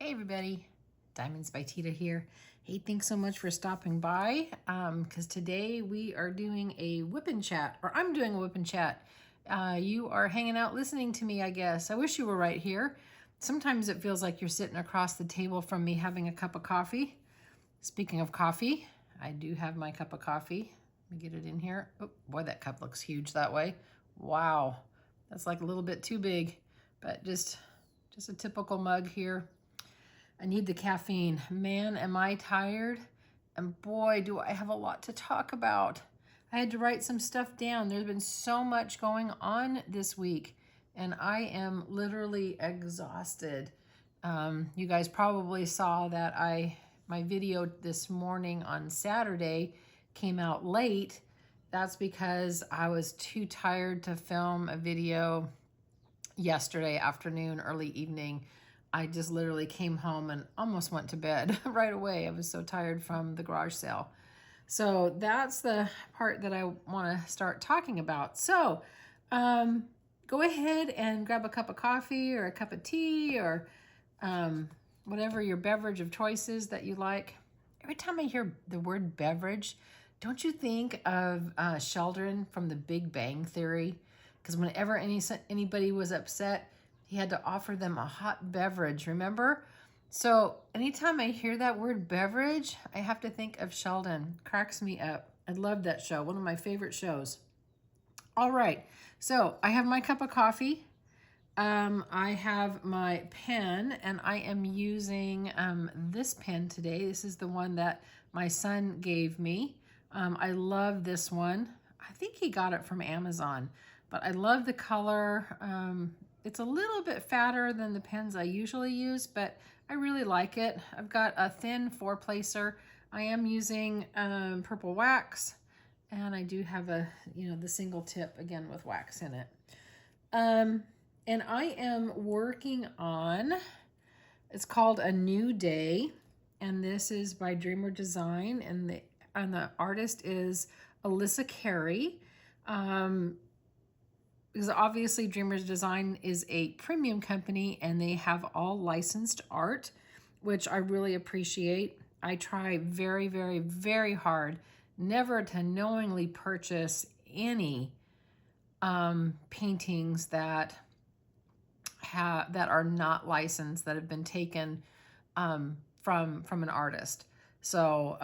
Hey everybody, DiamondsByTeeda here. Hey, thanks so much for stopping by, because today we are doing a whip and chat, or I'm doing a whip and chat. You are hanging out listening to me, I guess. I wish you were right here. Sometimes it feels like you're sitting across the table from me having a cup of coffee. Speaking of coffee, I do have my cup of coffee. Let me get it in here. Oh boy, that cup looks huge that way. Wow, that's like a little bit too big, but just a typical mug here. I need the caffeine. Man, am I tired? And boy, do I have a lot to talk about. I had to write some stuff down. There's been so much going on this week, and I am literally exhausted. You guys probably saw that my video this morning on Saturday came out late. That's because I was too tired to film a video yesterday afternoon, early evening. I just literally came home and almost went to bed right away. I was so tired from the garage sale. So that's the part that I want to start talking about. So go ahead and grab a cup of coffee or a cup of tea or whatever your beverage of choice is that you like. Every time I hear the word beverage, don't you think of Sheldon from The Big Bang Theory? Because whenever anybody was upset, he had to offer them a hot beverage, remember? So anytime I hear that word beverage, I have to think of Sheldon. Cracks me up. I love that show, one of my favorite shows. All right, so I have my cup of coffee. I have my pen, and I am using this pen today. This is the one that my son gave me. I love this one. I think he got it from Amazon, but I love the color. It's a little bit fatter than the pens I usually use, but I really like it. I've got a thin 4-placer. I am using purple wax, and I do have the single tip again with wax in it. And I am working on, it's called A New Day, and this is by Dreamer Design, and the artist is Alyssa Carey. Because obviously Dreamer's Design is a premium company and they have all licensed art, which I really appreciate. I try very, very, very hard never to knowingly purchase any paintings that are not licensed, that have been taken from an artist. So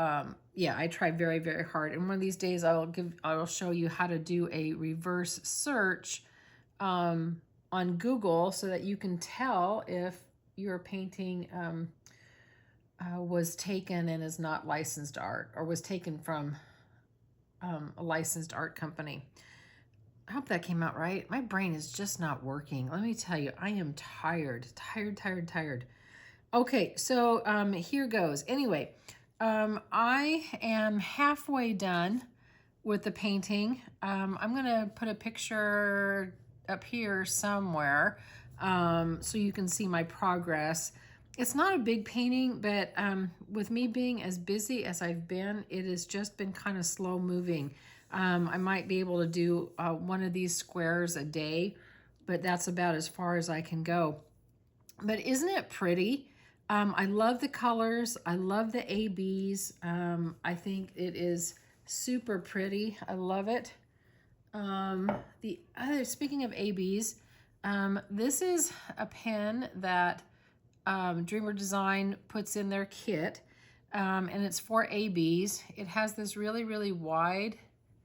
yeah, I try very, very hard. And one of these days I will show you how to do a reverse search on Google so that you can tell if your painting was taken and is not licensed art, or was taken from a licensed art company. I hope that came out right. My brain is just not working. Let me tell you, I am tired. Okay, so here goes. Anyway, I am halfway done with the painting. I'm gonna put a picture up here somewhere so you can see my progress. It's not a big painting, but with me being as busy as I've been, it has just been kind of slow moving. I might be able to do one of these squares a day, but that's about as far as I can go. But isn't it pretty? I love the colors. I love the ABs. I think it is super pretty. I love it. Speaking of ABs, this is a pen that Dreamer Design puts in their kit, and it's for ABs. It has this really, really wide,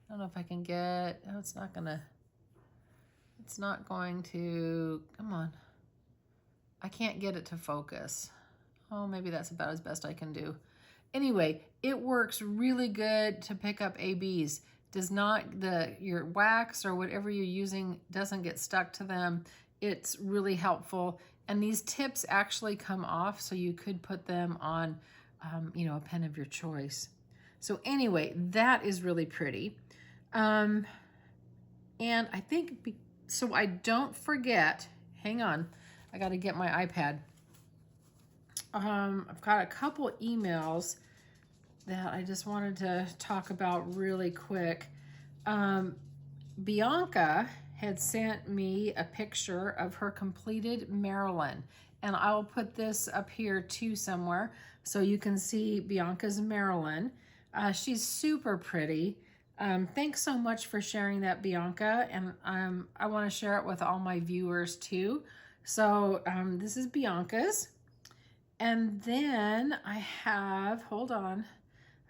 I don't know if I can get, oh, it's not going to, come on. I can't get it to focus. Oh, maybe that's about as best I can do. Anyway, it works really good to pick up ABs. Does not, your wax or whatever you're using doesn't get stuck to them. It's really helpful. And these tips actually come off, so you could put them on, a pen of your choice. So anyway, that is really pretty. And I think, so I don't forget, hang on, I got to get my iPad. I've got a couple emails that I just wanted to talk about really quick. Bianca had sent me a picture of her completed Marilyn, And I'll put this up here too somewhere so you can see Bianca's Marilyn. She's super pretty. Thanks so much for sharing that, Bianca. And I want to share it with all my viewers too. So this is Bianca's. And then I have, hold on,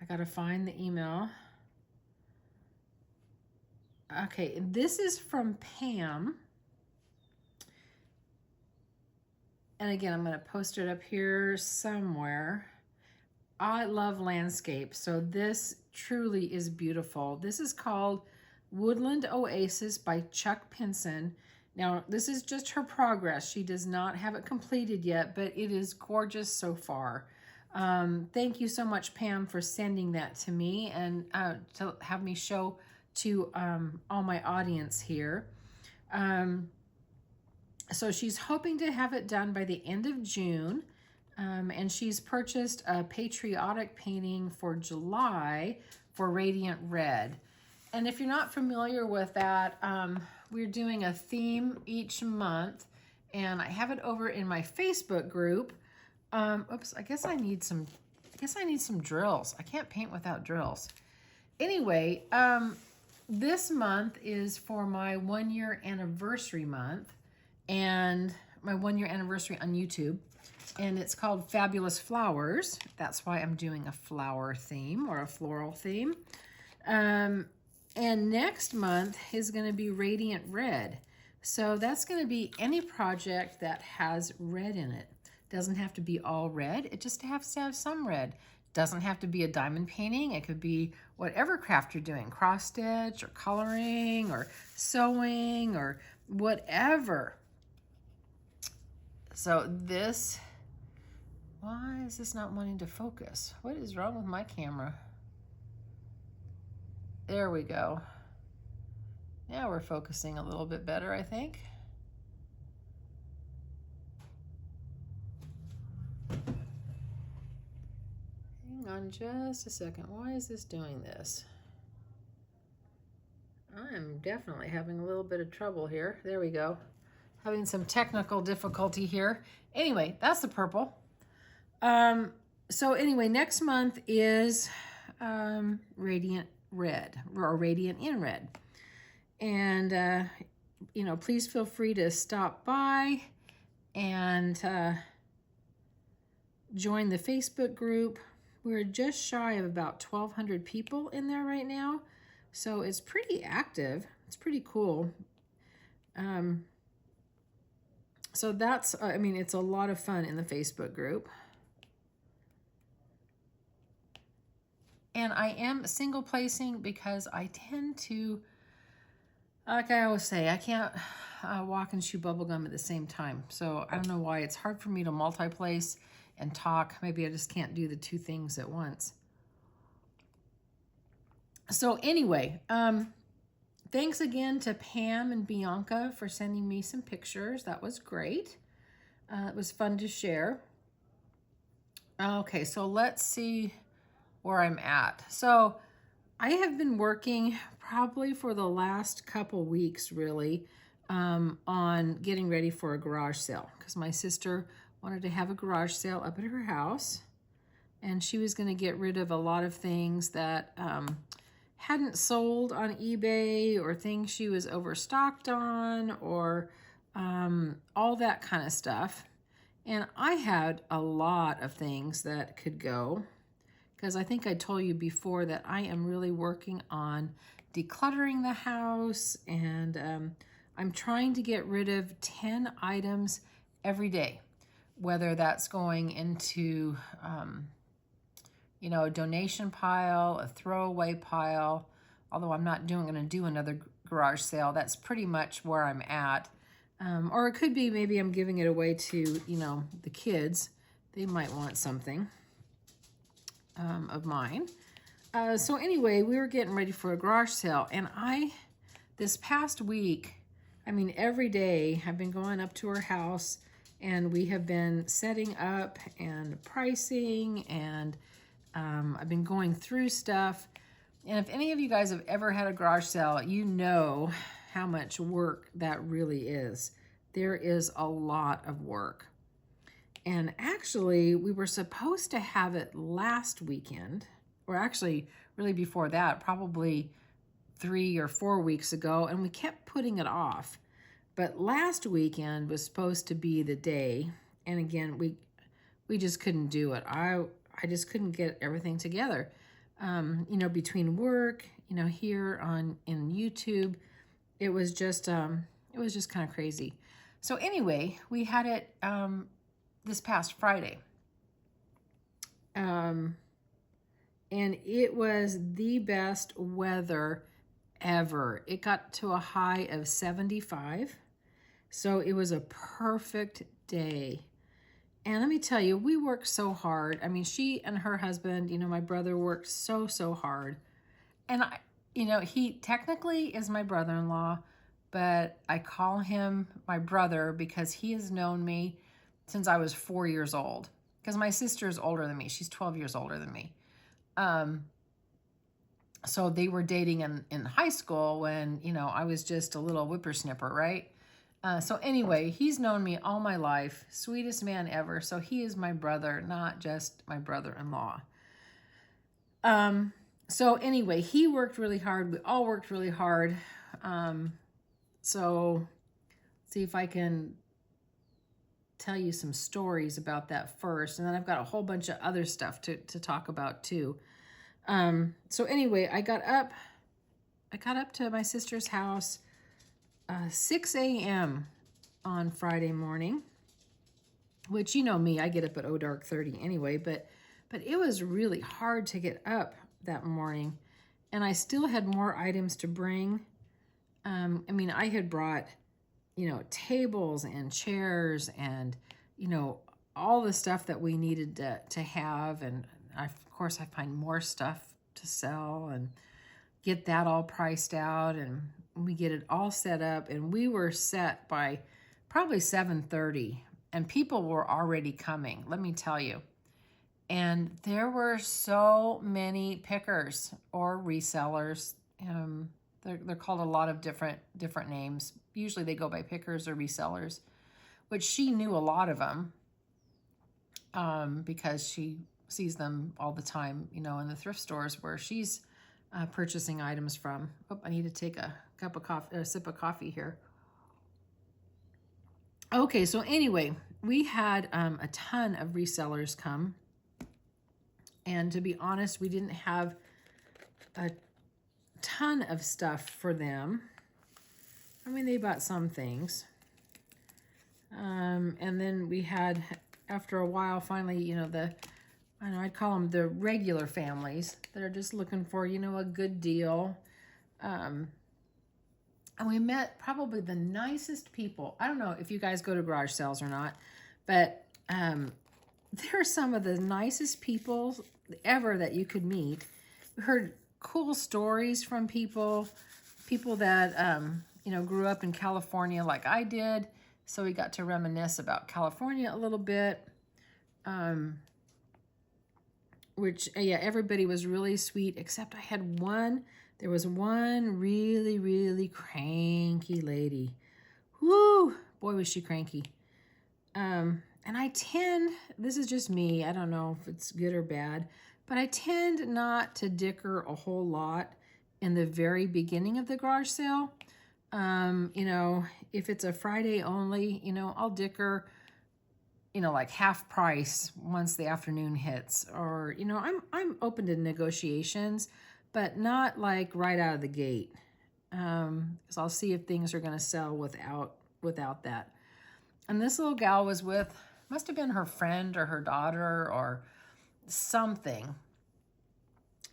I gotta find the email. Okay, this is from Pam. And again, I'm gonna post it up here somewhere. I love landscape, so this truly is beautiful. This is called Woodland Oasis by Chuck Pinson. Now, this is just her progress. She does not have it completed yet, but it is gorgeous so far. Thank you so much, Pam, for sending that to me and to have me show to all my audience here. So she's hoping to have it done by the end of June. And she's purchased a patriotic painting for July for Radiant Red. And if you're not familiar with that, we're doing a theme each month, and I have it over in my Facebook group. Oops, I guess I need some drills. I can't paint without drills. Anyway, this month is for my 1-year anniversary month, and my 1-year anniversary on YouTube. And it's called Fabulous Flowers. That's why I'm doing a flower theme or a floral theme. And next month is going to be Radiant Red. So that's going to be any project that has red in it. Doesn't have to be all red. It just has to have some red. Doesn't have to be a diamond painting. It could be whatever craft you're doing, cross stitch or coloring or sewing or whatever. So this, why is this not wanting to focus? What is wrong with my camera? There we go. Now we're focusing a little bit better, I think. Hang on just a second. Why is this doing this? I'm definitely having a little bit of trouble here. There we go. Having some technical difficulty here. Anyway, that's the purple. So anyway, next month is Radiant Red, or Radiant in Red. And, you know, please feel free to stop by and join the Facebook group. We're just shy of about 1,200 people in there right now. So it's pretty active. It's pretty cool. So that's, I mean, it's a lot of fun in the Facebook group. And I am single placing because I tend to, like I always say, I can't walk and chew bubblegum at the same time. So I don't know why it's hard for me to multi-place and talk. Maybe I just can't do the two things at once. So anyway, thanks again to Pam and Bianca for sending me some pictures. That was great. It was fun to share. Okay, so let's see where I'm at. So I have been working probably for the last couple weeks really on getting ready for a garage sale because my sister wanted to have a garage sale up at her house, and she was going to get rid of a lot of things that hadn't sold on eBay or things she was overstocked on or all that kind of stuff. And I had a lot of things that could go, because I think I told you before that I am really working on decluttering the house, and I'm trying to get rid of 10 items every day, whether that's going into you know, a donation pile, a throwaway pile, although I'm not going to do another garage sale. That's pretty much where I'm at. Or it could be maybe I'm giving it away to, you know, the kids. They might want something of mine. So anyway, we were getting ready for a garage sale, and this past week, I mean, every day I've been going up to her house, and we have been setting up and pricing, and I've been going through stuff. And if any of you guys have ever had a garage sale, you know how much work that really is. There is a lot of work. And actually, we were supposed to have it last weekend, or actually really before that, probably 3 or 4 weeks ago, and we kept putting it off. But last weekend was supposed to be the day, and again, we just couldn't do it. I just couldn't get everything together. You know, between work, you know, here in YouTube, it was just kind of crazy. So anyway, we had it this past Friday. And it was the best weather ever. It got to a high of 75. So it was a perfect day. And let me tell you, we worked so hard. I mean, she and her husband, you know, my brother worked so hard. And you know, he technically is my brother-in-law, but I call him my brother because he has known me since I was 4 years old. Because my sister is older than me. She's 12 years older than me. So they were dating in high school when, you know, I was just a little whippersnapper, right? So anyway, he's known me all my life. Sweetest man ever. So he is my brother, not just my brother-in-law. So anyway, he worked really hard. We all worked really hard. So see if I can tell you some stories about that first. And then I've got a whole bunch of other stuff to talk about too. So anyway, I got up to my sister's house 6 a.m. on Friday morning, which, you know me, I get up at dark 30 anyway, but it was really hard to get up that morning, and I still had more items to bring. I mean, I had brought, you know, tables and chairs and, you know, all the stuff that we needed to have, and of course I find more stuff to sell and get that all priced out, and we get it all set up, and we were set by probably 7:30, and people were already coming, let me tell you. And there were so many pickers or resellers. They're called a lot of different names. Usually they go by pickers or resellers, which she knew a lot of them because she sees them all the time, you know, in the thrift stores where she's purchasing items from. Oh, I need to take a cup of coffee, a sip of coffee here. Okay, so anyway, we had a ton of resellers come. And to be honest, we didn't have a ton of stuff for them. I mean, they bought some things. And then we had, after a while, finally, you know, I'd call them the regular families that are just looking for, you know, a good deal. And we met probably the nicest people. I don't know if you guys go to garage sales or not, but they're some of the nicest people ever that you could meet. We heard cool stories from people that, you know, grew up in California like I did. So we got to reminisce about California a little bit. Which, yeah, everybody was really sweet, except there was one really, really cranky lady. Woo, boy, was she cranky. And this is just me, I don't know if it's good or bad, but I tend not to dicker a whole lot in the very beginning of the garage sale. You know, if it's a Friday only, you know, I'll dicker, you know, like half price once the afternoon hits, or, you know, I'm open to negotiations, but not like right out of the gate. Because I'll see if things are going to sell without that. And this little gal was with, must have been her friend or her daughter or something.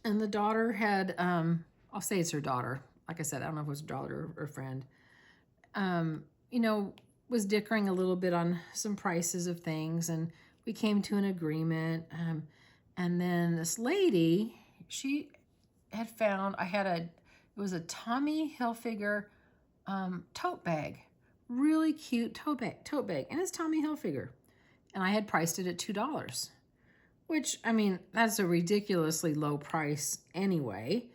And the daughter had, I'll say it's her daughter. Like I said, I don't know if it was a daughter or friend. You know, was dickering a little bit on some prices of things, and we came to an agreement. And then this lady, she had found, it was a Tommy Hilfiger tote bag. Really cute tote bag. And it's Tommy Hilfiger. And I had priced it at $2. Which, I mean, that's a ridiculously low price anyway.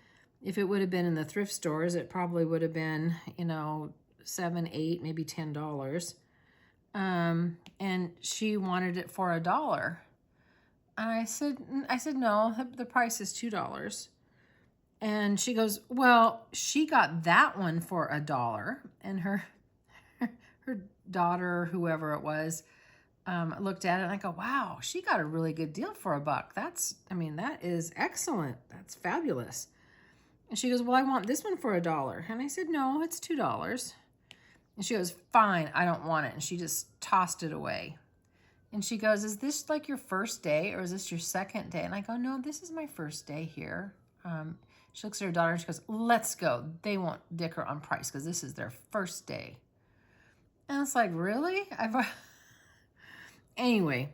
If it would have been in the thrift stores, it probably would have been, you know, $7, $8, maybe $10. and she wanted it for $1. And I said, no, the price is $2. And she goes, well, she got that one for $1. And her daughter, whoever it was, looked at it and I go, wow, she got a really good deal for $1. That is excellent. That's fabulous. And she goes, well, I want this one for $1. And I said, no, it's $2. And she goes, fine, I don't want it. And she just tossed it away. And she goes, is this like your first day or is this your second day? And I go, no, this is my first day here. She looks at her daughter and she goes, let's go. They won't dicker on price because this is their first day. And it's like, really? Anyway,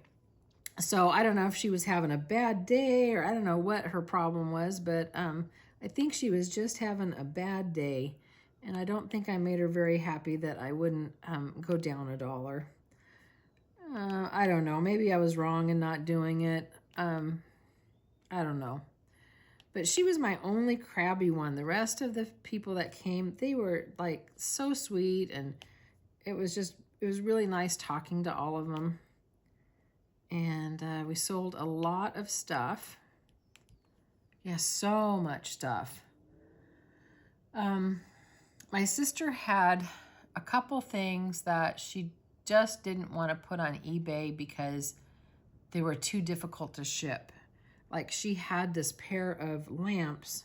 so I don't know if she was having a bad day or I don't know what her problem was, but I think she was just having a bad day. And I don't think I made her very happy that I wouldn't go down $1. I don't know. Maybe I was wrong in not doing it. I don't know. But she was my only crabby one. The rest of the people that came, they were like so sweet. And it was really nice talking to all of them. And we sold a lot of stuff. Yeah, so much stuff. My sister had a couple things that she just didn't want to put on eBay because they were too difficult to ship. Like she had this pair of lamps,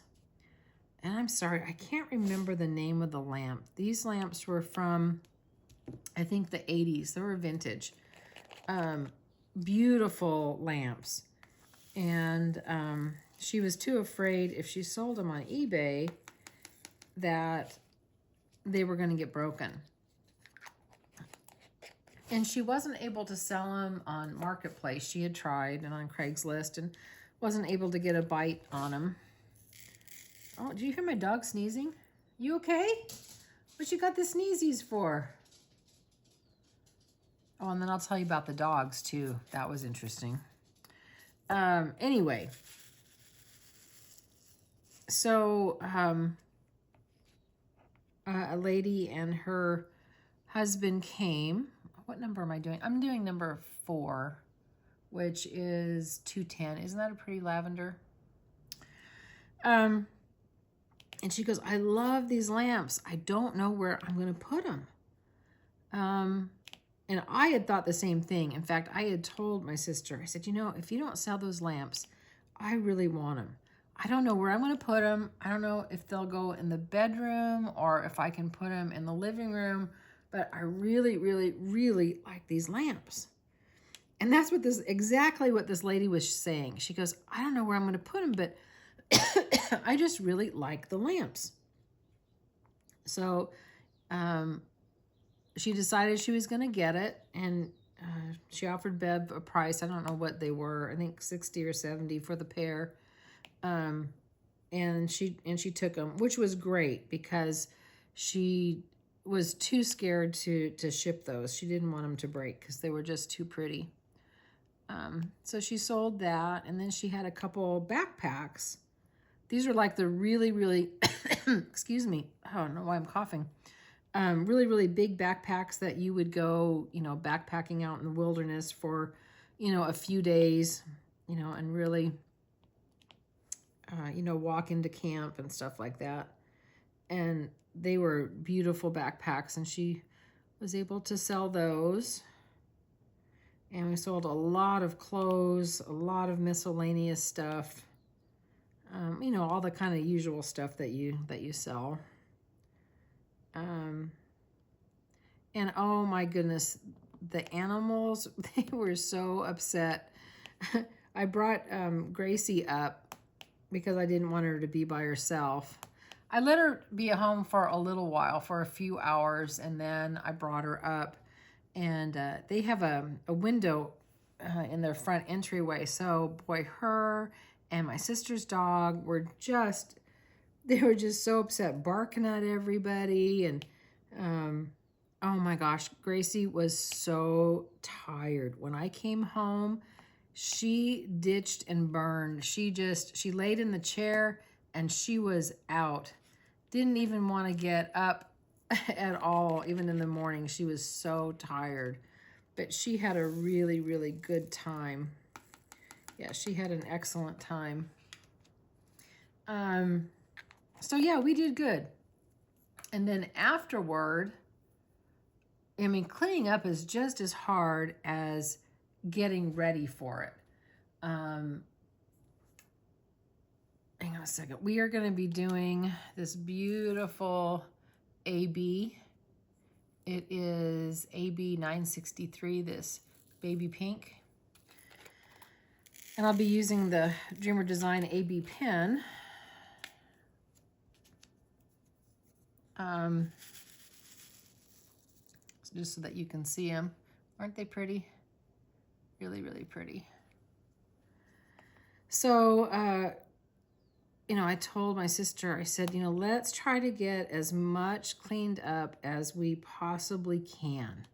and I'm sorry, I can't remember the name of the lamp. These lamps were from, I think, the 80s. They were vintage. Beautiful lamps. And she was too afraid if she sold them on eBay that they were going to get broken. And she wasn't able to sell them on Marketplace. She had tried and on Craigslist and wasn't able to get a bite on them. Oh, do you hear my dog sneezing? You okay? What you got the sneezies for? Oh, and then I'll tell you about the dogs too. That was interesting. Anyway. So, a lady and her husband came. What number am I doing? I'm doing number 4, which is 210. Isn't that a pretty lavender? And she goes, I love these lamps. I don't know where I'm going to put them. And I had thought the same thing. In fact, I had told my sister, I said, you know, if you don't sell those lamps, I really want them. I don't know where I'm going to put them. I don't know if they'll go in the bedroom or if I can put them in the living room, but I really, really, really like these lamps. And that's exactly what this lady was saying. She goes, I don't know where I'm going to put them, but I just really like the lamps. So, she decided she was going to get it, and she offered Bev a price. I don't know what they were. I think 60 or 70 for the pair. And she took them, which was great because she was too scared to ship those. She didn't want them to break because they were just too pretty. So she sold that, and then she had a couple backpacks. These are like the really, really, excuse me, I don't know why I'm coughing. Really, really big backpacks that you would go, backpacking out in the wilderness for, a few days, and really, walk into camp and stuff like that. And they were beautiful backpacks, and she was able to sell those. And we sold a lot of clothes, a lot of miscellaneous stuff, all the kind of usual stuff that you sell. And oh my goodness, the animals, they were so upset. I brought Gracie up because I didn't want her to be by herself. I let her be at home for a little while, for a few hours, and then I brought her up. And they have a window in their front entryway. So boy, her and my sister's dog were just so upset, barking at everybody. And oh my gosh, Gracie was so tired. When I came home, she ditched and burned. She laid in the chair and she was out. Didn't even want to get up at all, even in the morning. She was so tired. but she had a really, really good time. Yeah, she had an excellent time. So yeah, we did good. And then afterward, I mean, cleaning up is just as hard as getting ready for it. Hang on a second. We are going to be doing this beautiful AB. It is AB 963, this baby pink. And I'll be using the Dreamer Design AB pen. Just so that you can see them. Aren't they pretty? Really, really pretty. So, you know, I told my sister, I said, you know, let's try to get as much cleaned up as we possibly can.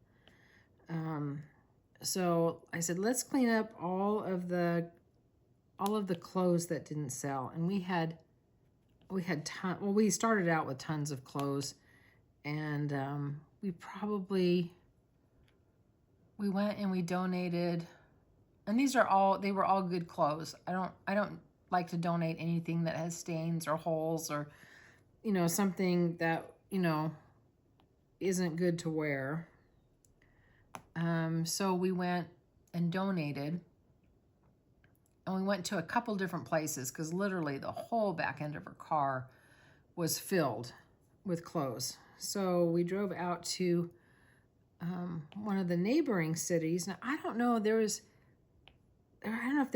So I said, let's clean up all of the clothes that didn't sell. And we had we started out with tons of clothes, and we went and we donated, and they were all good clothes. I don't like to donate anything that has stains or holes or, you know, something that, you know, isn't good to wear. So we went and donated, and we went to a couple different places because literally the whole back end of her car was filled with clothes. So we drove out to one of the neighboring cities. Now, I don't know if there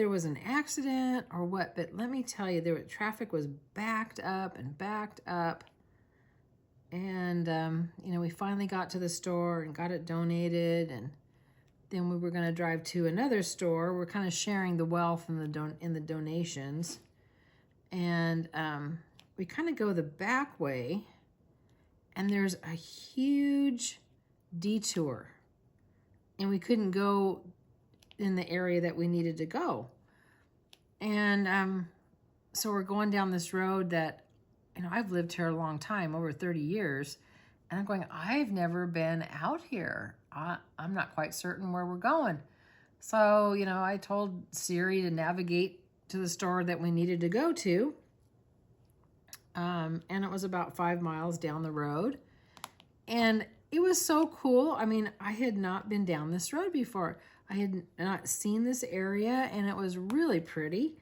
was an accident or what, but let me tell you, traffic was backed up and backed up. And, you know, we finally got to the store and got it donated, and then we were going to drive to another store. We're kind of sharing the wealth in the donations. And we kind of go the back way, and there's a huge detour, and we couldn't go in the area that we needed to go. And so we're going down this road that, you know, I've lived here a long time, over 30 years, and I'm going, I've never been out here. I'm not quite certain where we're going. So, you know, I told Siri to navigate to the store that we needed to go to. And it was about 5 miles down the road. And it was so cool. I mean, I had not been down this road before. I had not seen this area, and it was really pretty.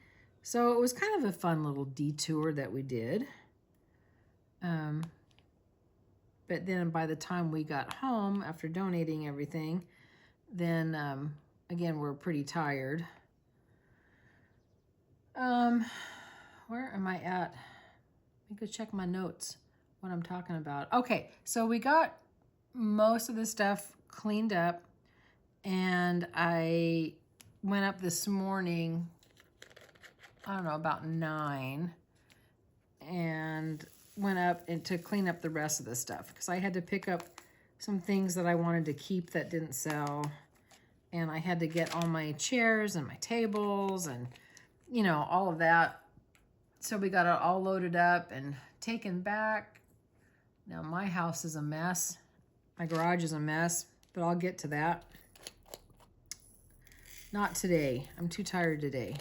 So it was kind of a fun little detour that we did. But then by the time we got home, after donating everything, then again, we're pretty tired. Where am I at? Let me go check my notes, what I'm talking about. Okay, so we got most of the stuff cleaned up, and I went up this morning, I don't know, about 9, and went up and to clean up the rest of the stuff because I had to pick up some things that I wanted to keep that didn't sell, and I had to get all my chairs and my tables and, you know, all of that. So we got it all loaded up and taken back. Now my house is a mess. My garage is a mess, but I'll get to that. Not today. I'm too tired today.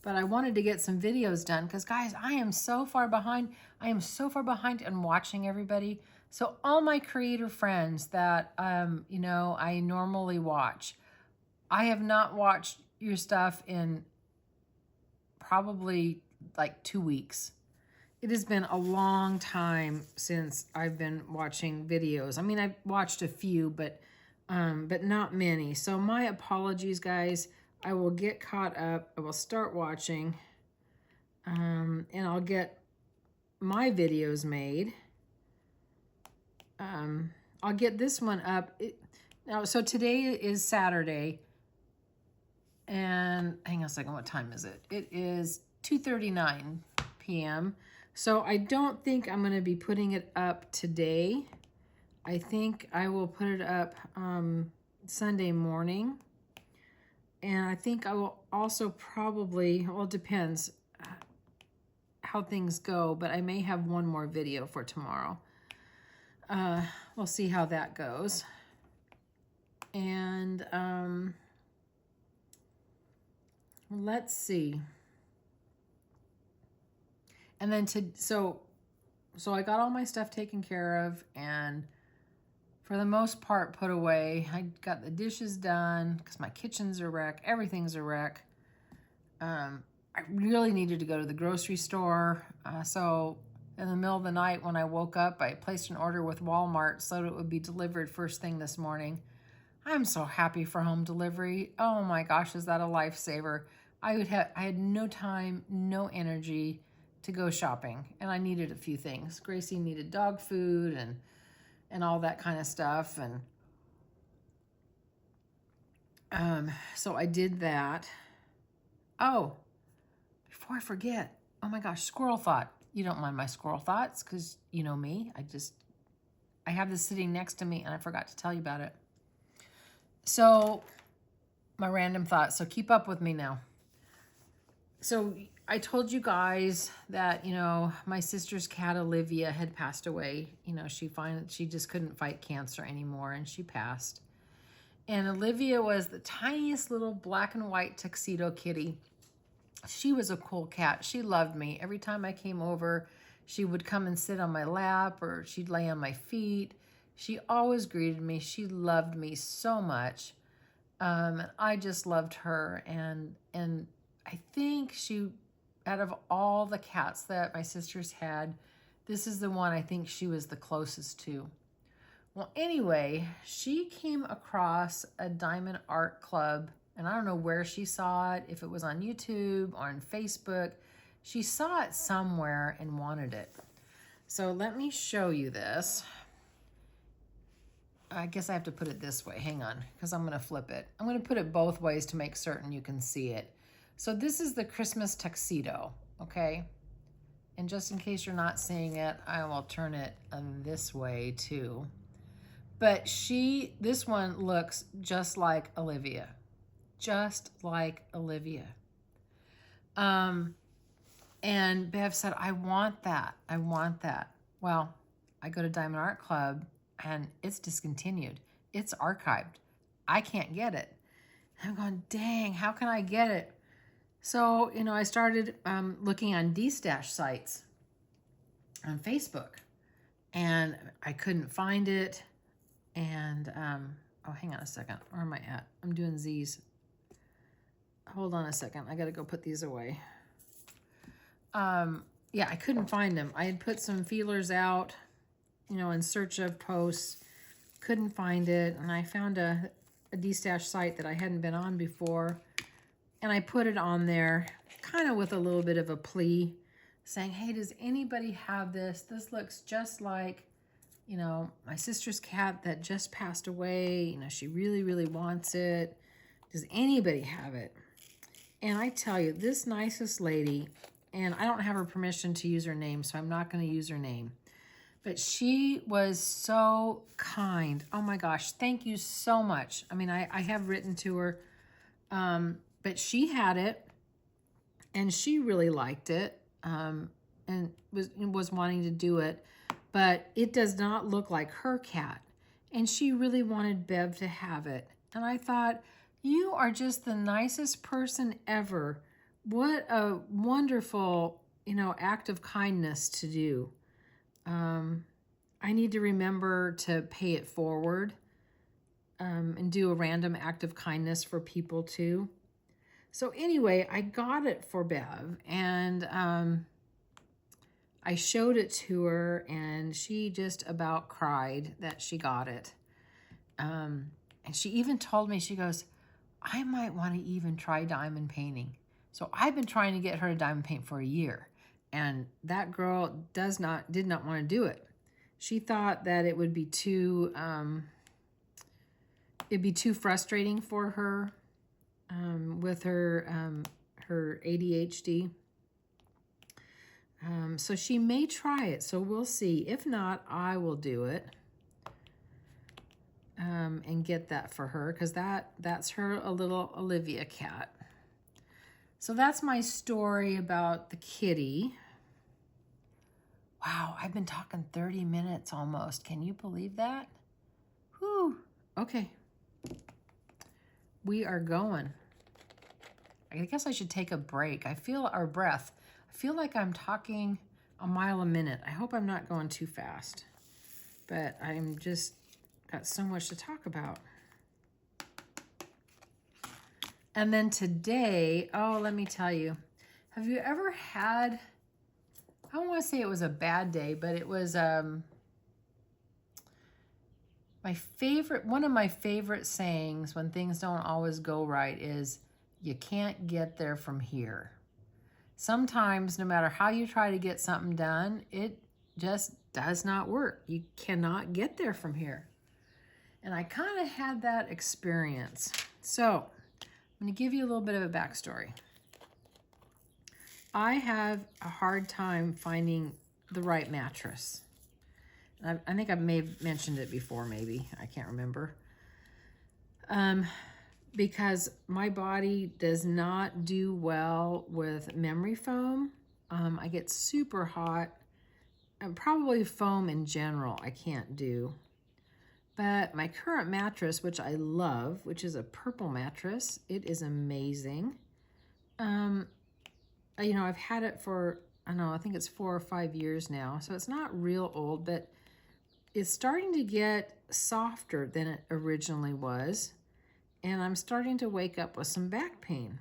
But I wanted to get some videos done because, guys, I am so far behind. I am so far behind in watching everybody. So all my creator friends that, you know, I normally watch, I have not watched your stuff in probably like 2 weeks. It has been a long time since I've been watching videos. I mean, I've watched a few, but not many. So my apologies, guys. I will get caught up. I will start watching, and I'll get my videos made. I'll get this one up. Now, so today is Saturday, and hang on a second. What time is it? It is 2:39 p.m. So I don't think I'm going to be putting it up today. I think I will put it up Sunday morning. And I think I will also probably, well, it depends how things go, but I may have one more video for tomorrow. We'll see how that goes. And let's see. And then so I got all my stuff taken care of and for the most part put away. I got the dishes done because my kitchen's a wreck. Everything's a wreck. I really needed to go to the grocery store. So in the middle of the night when I woke up, I placed an order with Walmart so that it would be delivered first thing this morning. I'm so happy for home delivery. Oh my gosh, is that a lifesaver? I had no time, no energy to go shopping, and I needed a few things. Gracie needed dog food and all that kind of stuff, and so I did that. Oh, before I forget, oh my gosh, squirrel thought. You don't mind my squirrel thoughts because you know me. I have this sitting next to me and I forgot to tell you about it. So my random thought, so keep up with me now. So I told you guys that, you know, my sister's cat Olivia had passed away. You know, she just couldn't fight cancer anymore and she passed. And Olivia was the tiniest little black and white tuxedo kitty. She was a cool cat. She loved me. Every time I came over, she would come and sit on my lap or she'd lay on my feet. She always greeted me. She loved me so much. I just loved her. And I think out of all the cats that my sisters had, this is the one I think she was the closest to. Well, anyway, she came across a diamond art club, and I don't know where she saw it, if it was on YouTube or on Facebook. She saw it somewhere and wanted it. So let me show you this. I guess I have to put it this way. Hang on, because I'm going to flip it. I'm going to put it both ways to make certain you can see it. So this is the Christmas tuxedo, okay? And just in case you're not seeing it, I will turn it this way too. But this one looks just like Olivia. Just like Olivia. And Bev said, I want that. I want that. Well, I go to Diamond Art Club and it's discontinued. It's archived. I can't get it. I'm going, dang, how can I get it? So, you know, I started looking on D-Stash sites on Facebook and I couldn't find it. And, oh, hang on a second. Where am I at? I'm doing Z's. Hold on a second. I got to go put these away. Yeah, I couldn't find them. I had put some feelers out, you know, in search of posts. Couldn't find it. And I found a D-Stash site that I hadn't been on before. And I put it on there kind of with a little bit of a plea saying, hey, does anybody have this? This looks just like, you know, my sister's cat that just passed away. You know, she really, really wants it. Does anybody have it? And I tell you, this nicest lady, and I don't have her permission to use her name, so I'm not going to use her name. But she was so kind. Oh my gosh, thank you so much. I mean, I have written to her, but she had it, and she really liked it, and was wanting to do it. But it does not look like her cat. And she really wanted Bev to have it. And I thought, you are just the nicest person ever. What a wonderful, you know, act of kindness to do. I need to remember to pay it forward and do a random act of kindness for people too. So anyway, I got it for Bev and I showed it to her and she just about cried that she got it. And she even told me, she goes, I might want to even try diamond painting. So I've been trying to get her to diamond paint for a year. And that girl did not want to do it. She thought that it would be too, it'd be too frustrating for her with her ADHD. So she may try it, so we'll see. If not, I will do it and get that for her because that's her a little Olivia cat. So that's my story about the kitty. Wow, I've been talking 30 minutes almost. Can you believe that? Whew. Okay. we are going. I guess I should take a break. I feel our breath. I feel like I'm talking a mile a minute. I hope I'm not going too fast, but I'm just got so much to talk about. And then today, oh, let me tell you, have you ever had, I don't want to say it was a bad day, but it was one of my favorite sayings when things don't always go right is, you can't get there from here. Sometimes, no matter how you try to get something done, it just does not work. You cannot get there from here. And I kind of had that experience. So I'm going to give you a little bit of a backstory. I have a hard time finding the right mattress. I think I may have mentioned it before, maybe. I can't remember. Because my body does not do well with memory foam. I get super hot. And probably foam in general I can't do. But my current mattress, which I love, which is a purple mattress, it is amazing. You know, I've had it for, I don't know, I think it's 4 or 5 years now. So it's not real old, but it's starting to get softer than it originally was. And I'm starting to wake up with some back pain.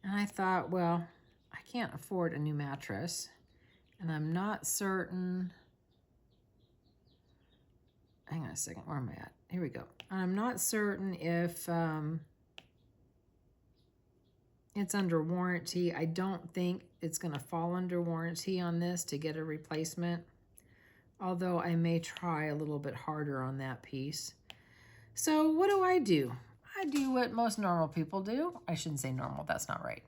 And I thought, well, I can't afford a new mattress. And I'm not certain. Hang on a second, where am I at? Here we go. I'm not certain if it's under warranty. I don't think it's going to fall under warranty on this to get a replacement. Although I may try a little bit harder on that piece. So what do? I do what most normal people do. I shouldn't say normal, that's not right.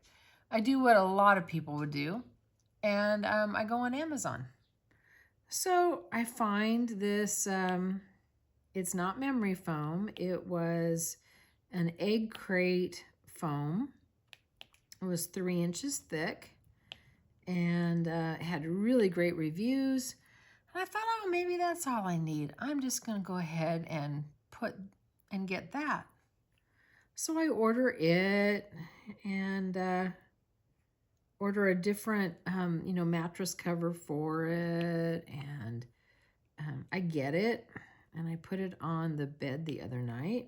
I do what a lot of people would do. And I go on Amazon. So I find this, it's not memory foam. It was an egg crate foam. It was 3 inches thick and it had really great reviews. And I thought, oh, maybe that's all I need. I'm just going to go ahead and get that. So I order it and order a different, you know, mattress cover for it. And I get it and I put it on the bed the other night.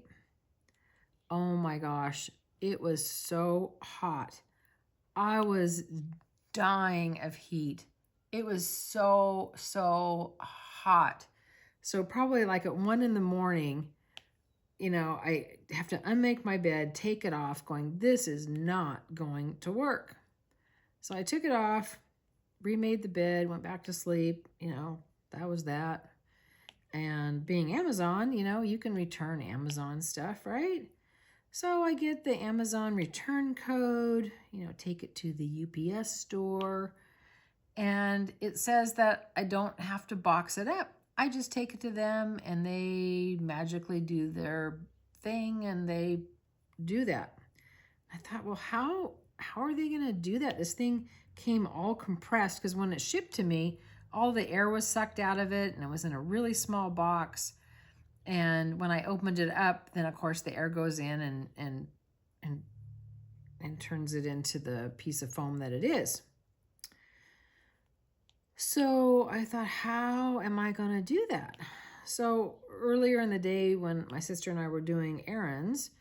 Oh my gosh, it was so hot. I was dying of heat. It was so hot. So probably like at 1 in the morning, you know, I have to unmake my bed, take it off, going, this is not going to work. So I took it off, remade the bed, went back to sleep, you know, that was that. And being Amazon, you know, you can return Amazon stuff, right? So I get the Amazon return code, you know, take it to the UPS store, and it says that I don't have to box it up. I just take it to them and they magically do their thing and they do that. I thought, well, how are they going to do that? This thing came all compressed because when it shipped to me, all the air was sucked out of it and it was in a really small box. And when I opened it up, then of course the air goes in and turns it into the piece of foam that it is. So I thought, how am I going to do that? So earlier in the day when my sister and I were doing errands,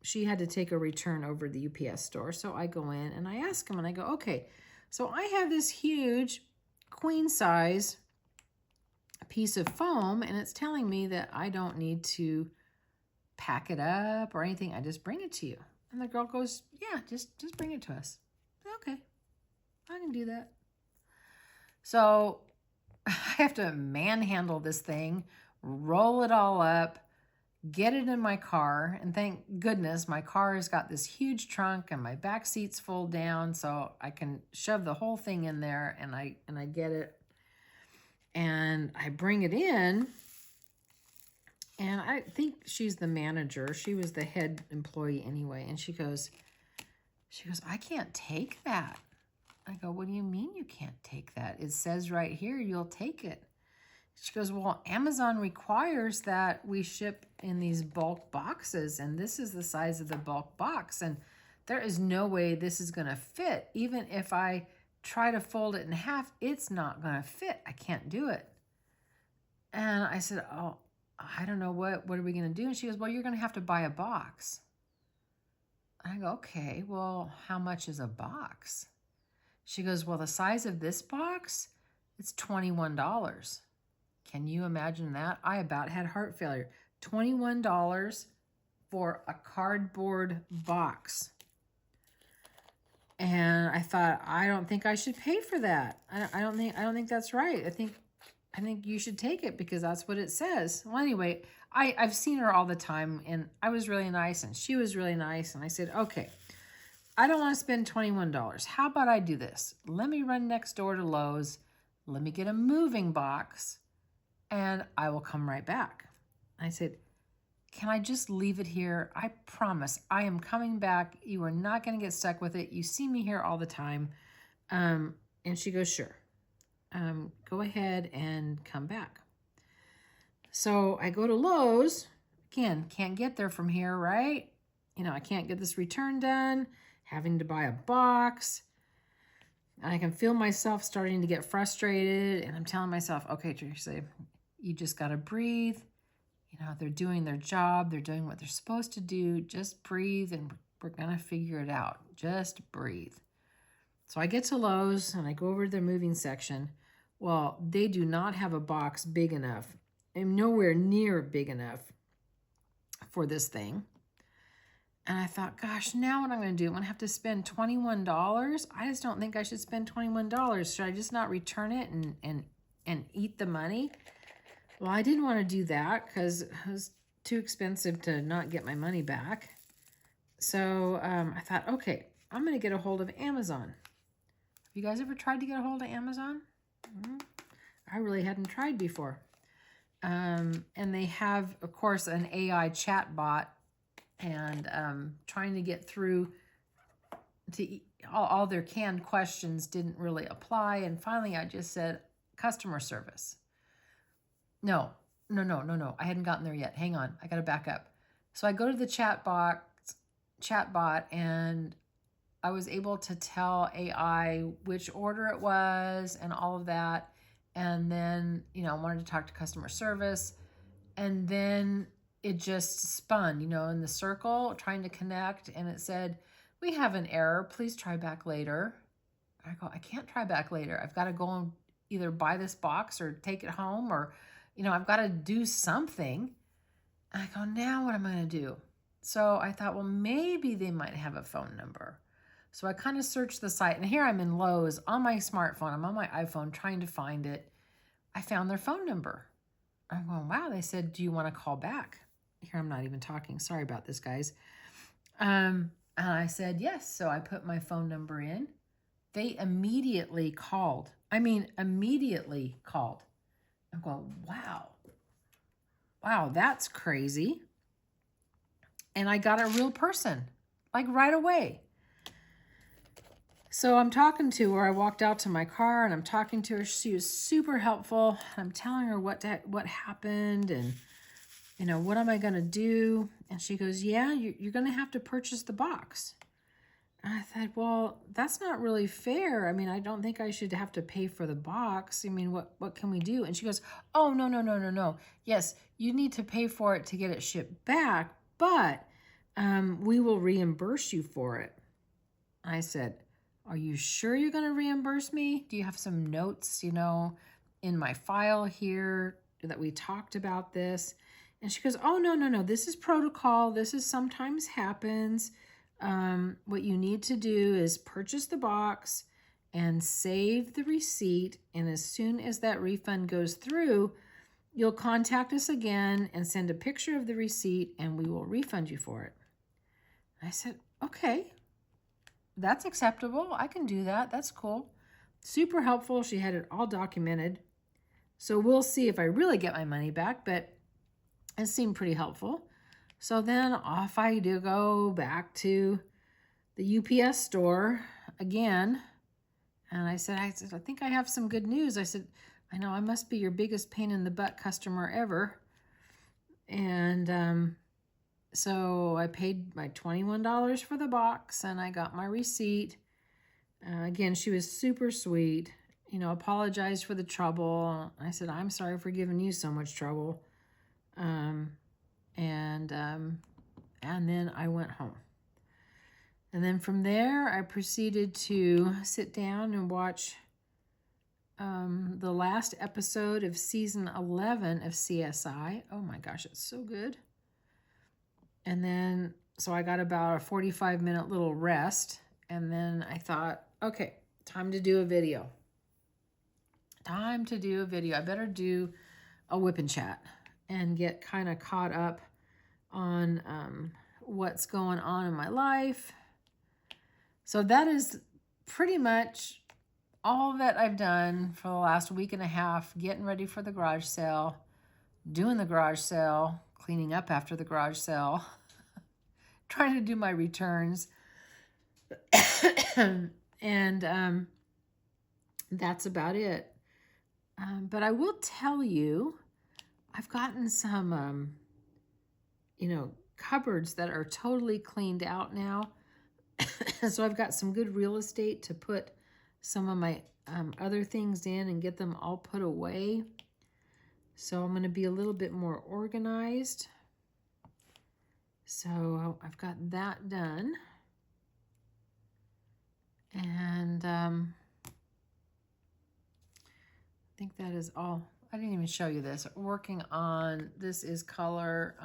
she had to take a return over the UPS store. So I go in and I ask him and I go, okay, so I have this huge queen size piece of foam and it's telling me that I don't need to pack it up or anything. I just bring it to you. And the girl goes, yeah, just bring it to us. Okay, I can do that. So I have to manhandle this thing, roll it all up, get it in my car, and thank goodness my car has got this huge trunk and my back seats fold down so I can shove the whole thing in there and I get it and I bring it in and I think she's the manager. She was the head employee anyway, and she goes, I can't take that. I go, what do you mean you can't take that? It says right here you'll take it. She goes, well, Amazon requires that we ship in these bulk boxes, and this is the size of the bulk box, and there is no way this is going to fit. Even if I try to fold it in half, it's not going to fit. I can't do it. And I said, oh, I don't know, what are we going to do? And she goes, well, you're going to have to buy a box. I go, okay, well, how much is a box? She goes, well, the size of this box, it's $21. Can you imagine that? I about had heart failure. $21 for a cardboard box. And I thought, I don't think I should pay for that. I don't think that's right. I think you should take it because that's what it says. Well, anyway, I've seen her all the time, and I was really nice, and she was really nice, and I said, okay, I don't want to spend $21. How about I do this? Let me run next door to Lowe's. Let me get a moving box, and I will come right back. I said, can I just leave it here? I promise I am coming back. You are not going to get stuck with it. You see me here all the time. And she goes, sure. Go ahead and come back. So I go to Lowe's. Again, can't get there from here, right? You know, I can't get this return done, having to buy a box. And I can feel myself starting to get frustrated. And I'm telling myself, okay, Teresa, you just got to breathe. You know, they're doing their job. They're doing what they're supposed to do. Just breathe, and we're going to figure it out. Just breathe. So I get to Lowe's, and I go over to their moving section. Well, they do not have a box big enough, and nowhere near big enough for this thing. And I thought, gosh, now what I'm going to do? I'm going to have to spend $21. I just don't think I should spend $21. Should I just not return it and eat the money? Well, I didn't want to do that because it was too expensive to not get my money back. So I thought, okay, I'm going to get a hold of Amazon. Have you guys ever tried to get a hold of Amazon? I really hadn't tried before. And they have, of course, an AI chat bot, and trying to get through to all their canned questions didn't really apply. And finally, I just said, customer service. No. I hadn't gotten there yet. Hang on. I got to back up. So I go to the chat bot, and I was able to tell AI which order it was and all of that. And then, you know, I wanted to talk to customer service. And then it just spun, you know, in the circle, trying to connect. And it said, we have an error. Please try back later. I go, I can't try back later. I've got to go and either buy this box or take it home, or, you know, I've got to do something. And I go, now what am I going to do? So I thought, well, maybe they might have a phone number. So I kind of searched the site, and here I'm in Lowe's on my smartphone. I'm on my iPhone trying to find it. I found their phone number. I'm going, wow. They said, do you want to call back? Here, I'm not even talking. Sorry about this, guys. And I said, yes. So I put my phone number in. They immediately called. I mean, immediately called. I'm going, wow. Wow, that's crazy. And I got a real person, like right away. So I'm talking to her. I walked out to my car, and I'm talking to her. She was super helpful. I'm telling her what happened, and, you know, what am I going to do? And she goes, yeah, you're going to have to purchase the box. And I thought, well, that's not really fair. I mean, I don't think I should have to pay for the box. I mean, what can we do? And she goes, oh, no. Yes, you need to pay for it to get it shipped back, but we will reimburse you for it. I said, are you sure you're going to reimburse me? Do you have some notes, you know, in my file here that we talked about this? And she goes, oh, no. This is protocol. This is sometimes happens. What you need to do is purchase the box and save the receipt. And as soon as that refund goes through, you'll contact us again and send a picture of the receipt, and we will refund you for it. I said, okay, that's acceptable. I can do that. That's cool. Super helpful. She had it all documented. So we'll see if I really get my money back, but it seemed pretty helpful. So then off I do go back to the UPS store again. And I said, I think I have some good news. I said, I know I must be your biggest pain in the butt customer ever. And so I paid my $21 for the box and I got my receipt. Again, she was super sweet, you know, apologized for the trouble. I said, I'm sorry for giving you so much trouble. And then I went home. And then from there, I proceeded to sit down and watch the last episode of season 11 of CSI. Oh my gosh, it's so good. And then, so I got about a 45-minute little rest. And then I thought, okay, time to do a video. Time to do a video. I better do a whip and chat and get kind of caught up on what's going on in my life. So that is pretty much all that I've done for the last week and a half, getting ready for the garage sale, doing the garage sale, cleaning up after the garage sale, trying to do my returns. And that's about it. But I will tell you, I've gotten some, you know, cupboards that are totally cleaned out now. So I've got some good real estate to put some of my other things in and get them all put away. So I'm going to be a little bit more organized. So I've got that done. And I think that is all. I didn't even show you this. Working on, this is color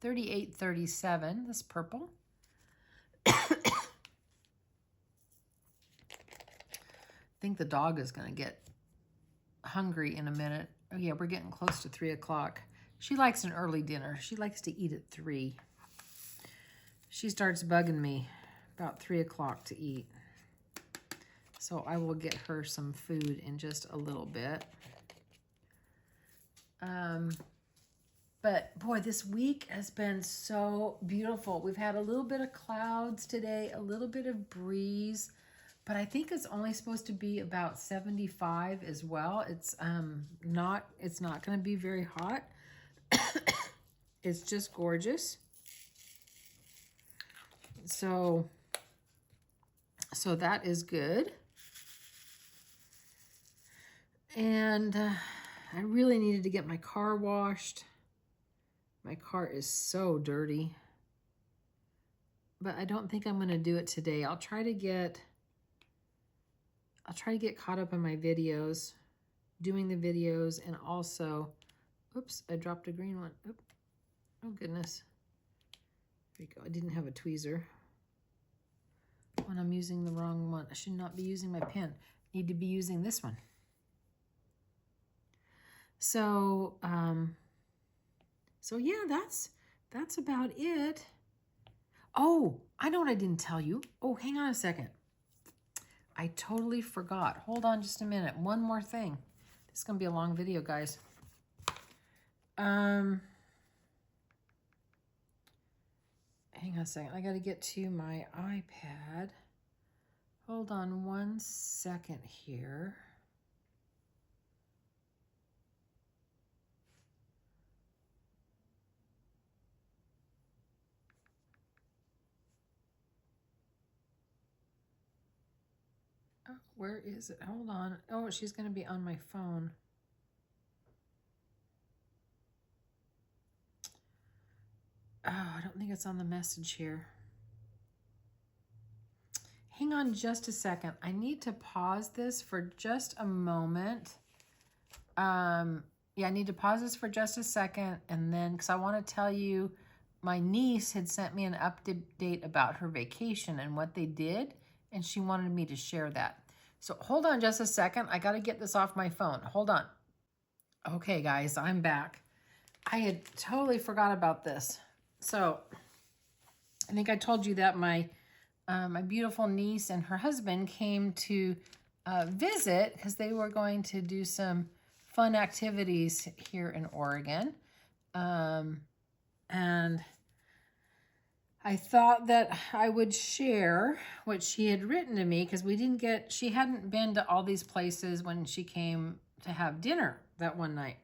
3837, this purple. I think the dog is going to get hungry in a minute. Oh yeah, we're getting close to 3 o'clock. She likes an early dinner. She likes to eat at 3. She starts bugging me about 3 o'clock to eat. So I will get her some food in just a little bit. But boy, this week has been so beautiful. We've had a little bit of clouds today, a little bit of breeze, but I think it's only supposed to be about 75 as well. It's not going to be very hot. It's just gorgeous. So that is good. And I really needed to get my car washed. My car is so dirty. But I don't think I'm going to do it today. I'll try to get caught up in my videos, doing the videos, and also, oops, I dropped a green one. Oop. Oh goodness. There you go. I didn't have a tweezer. When I'm using the wrong one, I should not be using my pen. I need to be using this one. So, so yeah, that's about it. Oh, I know what I didn't tell you. Oh, hang on a second. I totally forgot. Hold on just a minute. One more thing. This is going to be a long video, guys. Hang on a second. I got to get to my iPad. Hold on one second here. Oh, where is it? Hold on. Oh, she's going to be on my phone. Oh, I don't think it's on the message here. Hang on just a second. I need to pause this for just a moment. Yeah, I need to pause this for just a second, and then, because I want to tell you, my niece had sent me an update about her vacation and what they did, and she wanted me to share that. So hold on just a second. I got to get this off my phone. Hold on. Okay, guys, I'm back. I had totally forgot about this. So I think I told you that my beautiful niece and her husband came to visit because they were going to do some fun activities here in Oregon. And I thought that I would share what she had written to me because she hadn't been to all these places when she came to have dinner that one night.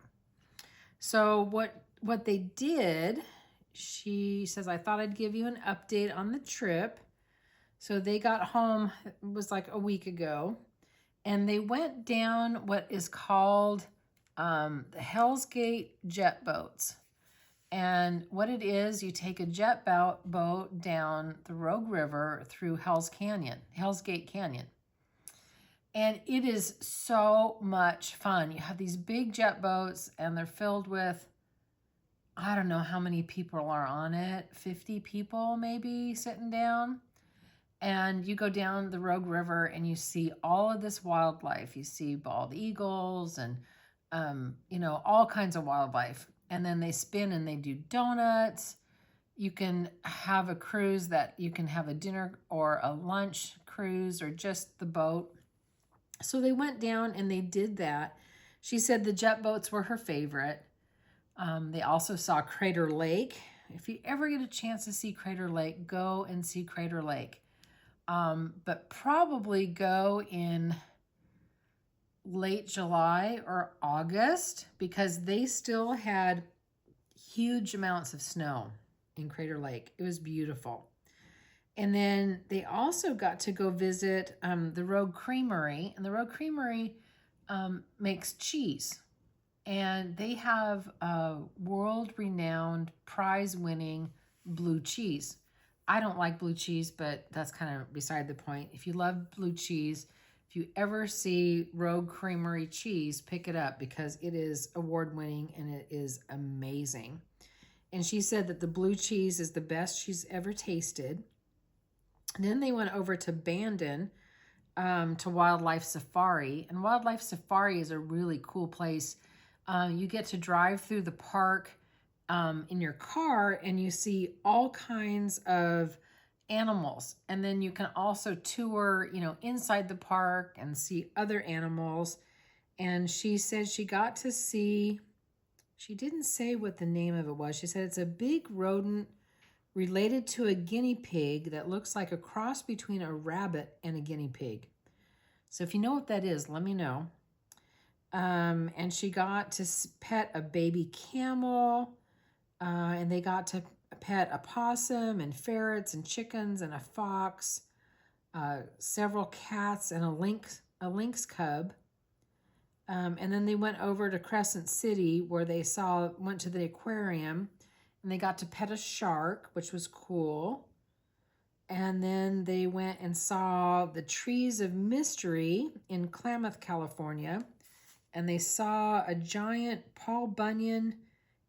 So what they did, she says, I thought I'd give you an update on the trip. So they got home, it was like a week ago, and they went down what is called the Hell's Gate jet boats. And what it is, you take a jet boat down the Rogue River through Hell's Gate Canyon. And it is so much fun. You have these big jet boats and they're filled with, I don't know how many people are on it, 50 people maybe sitting down. And you go down the Rogue River and you see all of this wildlife. You see bald eagles and, you know, all kinds of wildlife. And then they spin and they do donuts. You can have a cruise that you can have a dinner or a lunch cruise or just the boat. So they went down and they did that. She said the jet boats were her favorite. They also saw Crater Lake. If you ever get a chance to see Crater Lake, go and see Crater Lake. But probably go in late July or August because they still had huge amounts of snow in Crater Lake. It was beautiful. And then they also got to go visit the Rogue Creamery. And the Rogue Creamery makes cheese. And they have a world-renowned, prize-winning blue cheese. I don't like blue cheese, but that's kind of beside the point. If you love blue cheese, if you ever see Rogue Creamery cheese, pick it up because it is award-winning and it is amazing. And she said that the blue cheese is the best she's ever tasted. And then they went over to Bandon to Wildlife Safari. And Wildlife Safari is a really cool place. You get to drive through the park in your car and you see all kinds of animals. And then you can also tour, you know, inside the park and see other animals. And she said she got to see, she didn't say what the name of it was. She said it's a big rodent related to a guinea pig that looks like a cross between a rabbit and a guinea pig. So if you know what that is, let me know. And she got to pet a baby camel, and they got to pet a possum and ferrets and chickens and a fox, several cats and a lynx cub. And then they went over to Crescent City where they went to the aquarium and they got to pet a shark, which was cool. And then they went and saw the Trees of Mystery in Klamath, California. And they saw a giant Paul Bunyan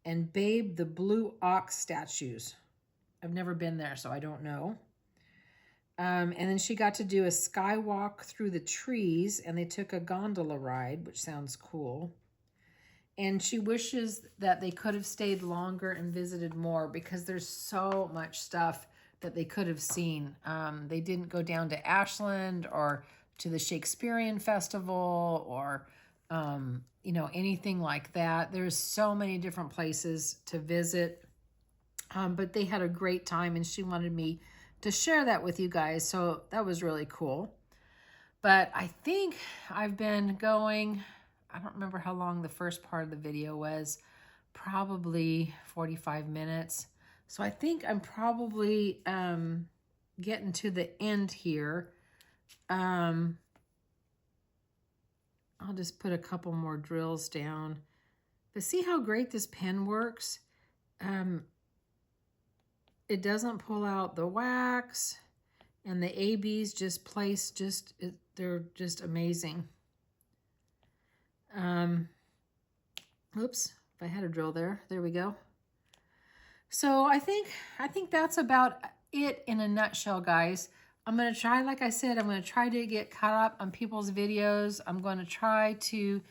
and Babe the Blue Ox statues. I've never been there, so I don't know. And then she got to do a skywalk through the trees, and they took a gondola ride, which sounds cool. And she wishes that they could have stayed longer and visited more because there's so much stuff that they could have seen. They didn't go down to Ashland or to the Shakespearean Festival or you know, anything like that. There's so many different places to visit, but they had a great time and she wanted me to share that with you guys. So that was really cool. But I think I've been going, I don't remember how long the first part of the video was, probably 45 minutes. So I think I'm probably getting to the end here. I'll just put a couple more drills down. But see how great this pen works? It doesn't pull out the wax, and the ABs just place, they're just amazing. Oops, if I had a drill there, there we go. So I think that's about it in a nutshell, guys. I'm going to try, like I said, I'm going to try to get caught up on people's videos. I'm going to try to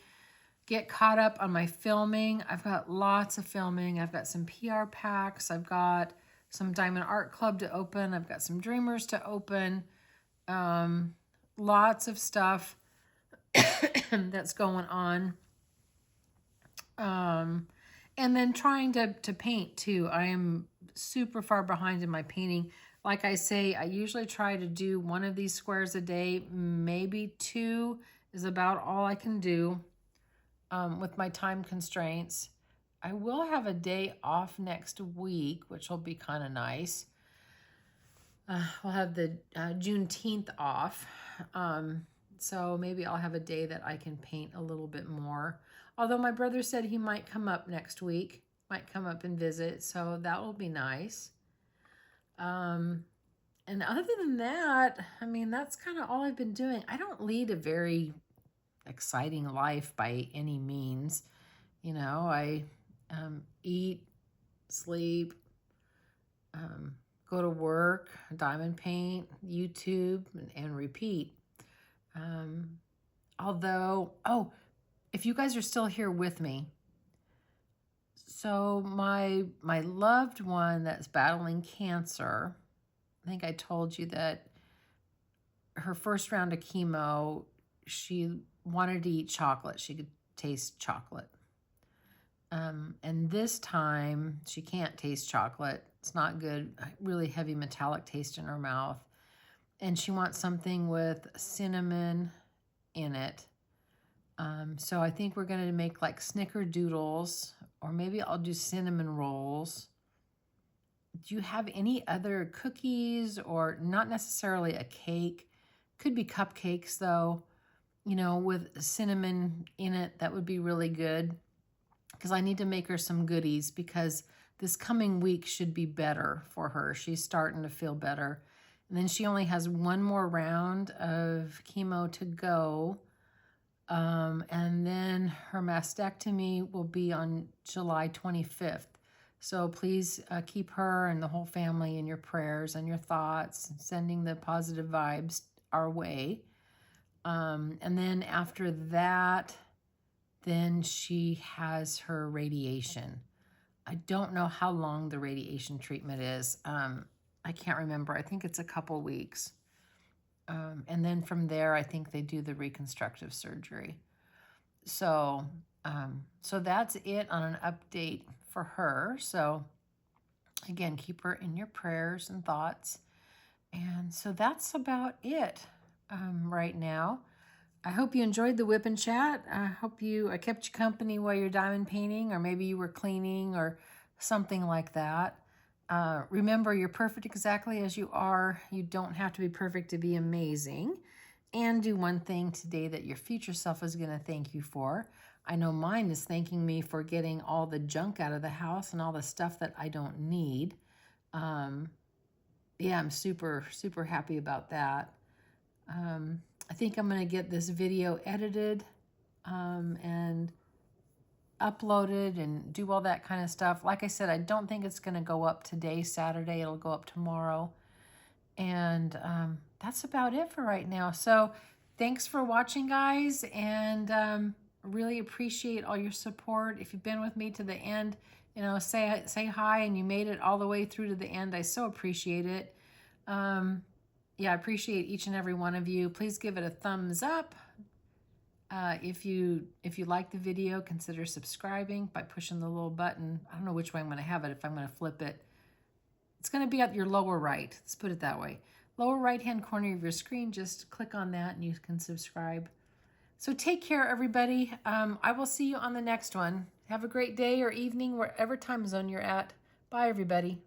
get caught up on my filming. I've got lots of filming. I've got some PR packs. I've got some Diamond Art Club to open. I've got some Dreamers to open. Lots of stuff that's going on. And then trying to paint too. I am super far behind in my painting. Like I say, I usually try to do one of these squares a day. Maybe two is about all I can do. with my time constraints. I will have a day off next week, which will be kind of nice. We'll have the Juneteenth off. So maybe I'll have a day that I can paint a little bit more. Although my brother said he might come up next week, might come up and visit, so that will be nice. And other than that, I mean, that's kind of all I've been doing. I don't lead a very exciting life by any means. You know, I eat, sleep, go to work, diamond paint, YouTube, and repeat. Although, oh, if you guys are still here with me, so my loved one that's battling cancer, I think I told you that her first round of chemo, she wanted to eat chocolate. She could taste chocolate. And this time she can't taste chocolate. It's not good, really heavy metallic taste in her mouth. And she wants something with cinnamon in it. So I think we're going to make like snickerdoodles, or maybe I'll do cinnamon rolls. Do you have any other cookies, or not necessarily a cake? Could be cupcakes though, you know, with cinnamon in it. That would be really good, because I need to make her some goodies, because this coming week should be better for her. She's starting to feel better. And then she only has one more round of chemo to go. And then her mastectomy will be on July 25th. So please keep her and the whole family in your prayers and your thoughts, sending the positive vibes our way. And then after that, then she has her radiation. I don't know how long the radiation treatment is. I can't remember. I think it's a couple weeks. And then from there, I think they do the reconstructive surgery. So, so that's it on an update for her. So again, keep her in your prayers and thoughts. And so that's about it right now. I hope you enjoyed the WIP and chat. I hope I kept you company while you're diamond painting, or maybe you were cleaning or something like that. Remember, you're perfect exactly as you are. You don't have to be perfect to be amazing. And do one thing today that your future self is going to thank you for. I know mine is thanking me for getting all the junk out of the house and all the stuff that I don't need. Yeah, I'm super, super happy about that. I think I'm going to get this video edited and uploaded and do all that kind of stuff. Like I said, I don't think it's going to go up today, Saturday. It'll go up tomorrow. And that's about it for right now. So thanks for watching, guys, and really appreciate all your support. If you've been with me to the end, you know, say hi, and you made it all the way through to the end. I so appreciate it. Yeah, I appreciate each and every one of you. Please give it a thumbs up. If you like the video, consider subscribing by pushing the little button. I don't know which way I'm going to have it, if I'm going to flip it. It's going to be at your lower right. Let's put it that way. Lower right-hand corner of your screen, just click on that and you can subscribe. So take care, everybody. I will see you on the next one. Have a great day or evening, wherever time zone you're at. Bye, everybody.